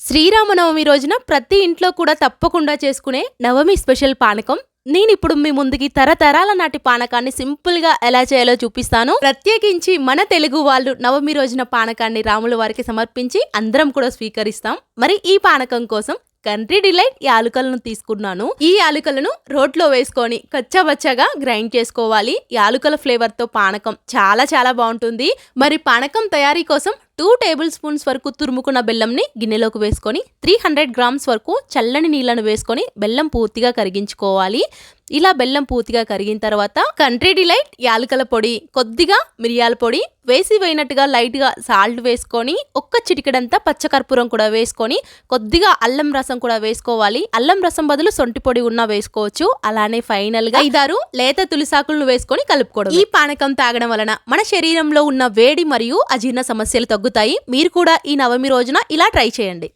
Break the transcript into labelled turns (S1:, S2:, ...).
S1: శ్రీరామనవమి రోజున ప్రతి ఇంట్లో కూడా తప్పకుండా చేసుకునే నవమి స్పెషల్ పానకం. నేనిప్పుడు మీ ముందుకి తరతరాల నాటి పానకాన్ని సింపుల్ గా ఎలా చేయాలో చూపిస్తాను. ప్రత్యేకించి మన తెలుగు వాళ్ళు నవమి రోజున పానకాన్ని రాముల వారికి సమర్పించి అందరం కూడా స్వీకరిస్తాం. మరి ఈ పానకం కోసం కంట్రీ డిలైట్ యాలుకలను తీసుకున్నాను. ఈ యాలుకలను రోట్లో వేసుకొని కచ్చాబచ్చాగా గ్రైండ్ చేసుకోవాలి. యాలుకల ఫ్లేవర్ తో పానకం చాలా బాగుంటుంది. మరి పానకం తయారీ కోసం 2 టేబుల్ స్పూన్స్ వరకు తురుముకున్న బెల్లంని గిన్నెలోకి వేసుకొని 300 గ్రామ్స్ వరకు చల్లని నీళ్లను వేసుకొని బెల్లం పూర్తిగా కరిగించుకోవాలి. ఇలా బెల్లం పూర్తిగా కరిగిన తర్వాత కంట్రీ డిలైట్ యాలకుల పొడి, కొద్దిగా మిరియాల పొడి వేసినట్టుగా లైట్ గా సాల్ట్ వేసుకొని ఒక్క చిటికెడంతా పచ్చకర్పూరం కూడా వేసుకొని కొద్దిగా అల్లం రసం కూడా వేసుకోవాలి. అల్లం రసం బదులు సొంటి పొడి ఉన్నా వేసుకోవచ్చు. అలానే ఫైనల్ గా 5-6 లేత తులసాకులను వేసుకొని కలుపుకోవడం. ఈ పానకం తాగడం వలన మన శరీరంలో ఉన్న వేడి మరియు అజీర్ణ సమస్యలు తగ్గుతాయి. మీరు కూడా ఈ నవమి రోజున ఇలా ట్రై చేయండి.